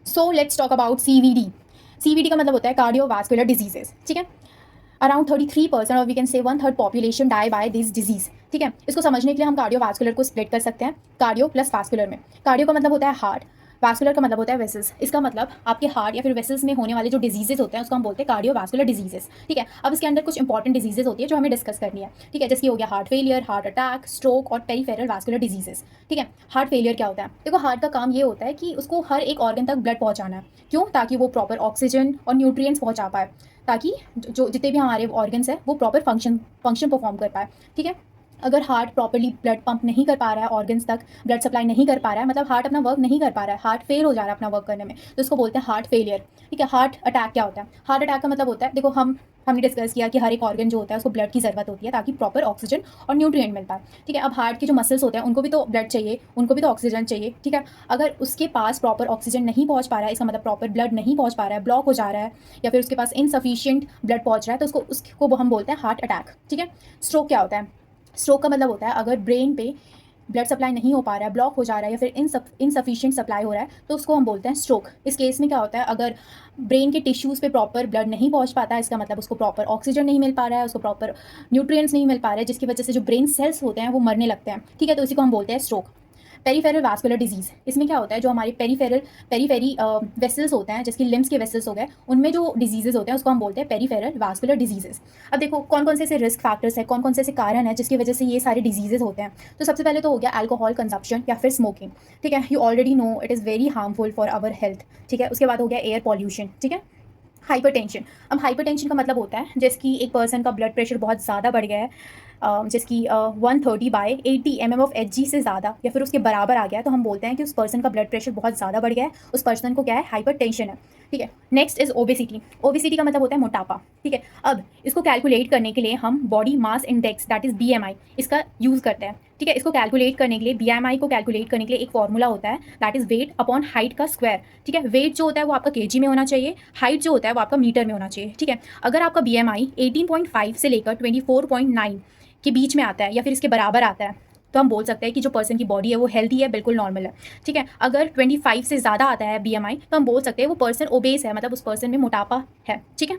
So let's talk about CVD। CVD का मतलब होता है कार्डियोवास्कुलर डिजीजेस, ठीक है। अराउंड 33% और we can say 1/3 population die by this disease, ठीक है। इसको समझने के लिए हम कार्डियोवास्कुलर को स्प्लिट कर सकते हैं कार्डियो प्लस वास्कुलर में। कार्डियो का मतलब होता है हार्ट, वास्कुलर का मतलब होता है वेसल्स। इसका मतलब आपके हार्ट या फिर वेसल्स में होने वाले जो डिजीजेस होते हैं उसको हम बोलते हैं कार्डियोवास्कुलर डिजीजेस, ठीक है। अब इसके अंदर कुछ इंपॉर्टेंट डिजीजेस होती है जो हमें डिस्कस करनी है, ठीक है। जैसे हो गया heart failure, heart attack, stroke और पेरीफेरल वास्कुलर डिजीजेस, ठीक है। हार्ट फेलियर क्या होता है? देखो, हार्ट का काम ये होता है कि उसको हर एक ऑर्गन तक ब्लड पहुंचाना है। क्यों? ताकि वो प्रॉपर ऑक्सीजन और न्यूट्रिएंट्स पहुंचा पाए, ताकि जो जितने भी हमारे ऑर्गन्स हैं वो प्रॉपर फंक्शन परफॉर्म कर पाए, ठीक है। अगर हार्ट प्रॉपर्ली ब्लड पंप नहीं कर पा रहा है, ऑर्गन्स तक ब्लड सप्लाई नहीं कर पा रहा है, मतलब हार्ट अपना वर्क नहीं कर पा रहा है, हार्ट फेल हो जा रहा है अपना वर्क करने में, तो इसको बोलते हैं हार्ट फेलियर, ठीक है। हार्ट अटैक क्या होता है? हार्ट अटैक का मतलब होता है, देखो हमने डिस्कस किया कि हर एक ऑर्गन जो होता है उसको ब्लड की ज़रूरत होती है ताकि प्रॉपर ऑक्सीजन और न्यूट्रिएंट मिल पाए, ठीक है। अब हार्ट के जो मसल्स होते हैं उनको भी तो ब्लड चाहिए, उनको भी तो ऑक्सीजन चाहिए, ठीक है। अगर उसके पास प्रॉपर ऑक्सीजन नहीं पहुंच पा रहा है, इसका मतलब प्रॉपर ब्लड नहीं पहुंच पा रहा है, ब्लॉक हो जा रहा है, या फिर उसके पास इनसफिशिएंट ब्लड पहुंच रहा है, तो उसको हम बोलते हैं हार्ट अटैक, ठीक है। स्ट्रोक क्या होता है? स्ट्रोक का मतलब होता है अगर ब्रेन पे ब्लड सप्लाई नहीं हो पा रहा है, ब्लॉक हो जा रहा है, या फिर इनसफिशिएंट सप्लाई हो रहा है, तो उसको हम बोलते हैं स्ट्रोक। इस केस में क्या होता है, अगर ब्रेन के टिश्यूज़ पे प्रॉपर ब्लड नहीं पहुंच पाता है, इसका मतलब उसको प्रॉपर ऑक्सीजन नहीं मिल पा रहा है, उसको प्रॉपर न्यूट्रिएंट्स नहीं मिल पा रहे हैं, जिसकी वजह से जो ब्रेन सेल्स होते हैं वो मरने लगते हैं, ठीक है। तो इसी को हम बोलते हैं स्ट्रोक। पेरीफेरल वास्कुलर डिजीज़, इसमें क्या होता है, जो हमारे पेरीफेरी वेसल्स होते हैं, जिसकी लिम्स के वेसल्स हो गए, उनमें जो डिजीजेज होते हैं उसको हम बोलते हैं पेरीफेरल वास्कुलर डिजीजेज। अब देखो कौन कौन से ऐसे रिस्क फैक्टर्स हैं, कौन कौन से ऐसे कारण हैं जिसकी वजह से ये सारे डिजीजेज होते हैं। तो सबसे पहले तो हो गया अल्कोहल कंजप्शन या फिर स्मोकिंग, ठीक है। You already know it is very harmful for our health, ठीक है। उसके बाद हो गया एयर पॉल्यूशन, ठीक है। हाइपरटेंशन। अब हाइपरटेंशन का मतलब होता है जैसे कि एक पर्सन का ब्लड प्रेशर बहुत ज़्यादा बढ़ गया है, जिसकी 130/80 mm of Hg से ज़्यादा या फिर उसके बराबर आ गया है, तो हम बोलते हैं कि उस पर्सन का ब्लड प्रेशर बहुत ज़्यादा बढ़ गया है, उस पर्सन को क्या है, हाइपरटेंशन है, ठीक है। Next is obesity. ओबेसिटी का मतलब होता है मोटापा, ठीक है। अब इसको कैलकुलेट करने के लिए हम body mass index that is BMI इसका यूज़ करते हैं, ठीक है। इसको कैलकुलेट करने के लिए BMI को कैलकुलेट करने के लिए एक फॉर्मूला होता है that is weight upon height का स्क्वायर, ठीक है। वेट जो होता है वो आपका kg में होना चाहिए, हाइट जो होता है वो आपका मीटर में होना चाहिए, ठीक है। अगर आपका BMI 18.5 से लेकर 24.9 के बीच में आता है या फिर इसके बराबर आता है, तो हम बोल सकते हैं कि जो पर्सन की बॉडी है वो हेल्दी है, बिल्कुल नॉर्मल है, ठीक है। अगर 25 से ज़्यादा आता है BMI, तो हम बोल सकते हैं वो पर्सन ओबेस है, मतलब उस पर्सन में मोटापा है, ठीक है।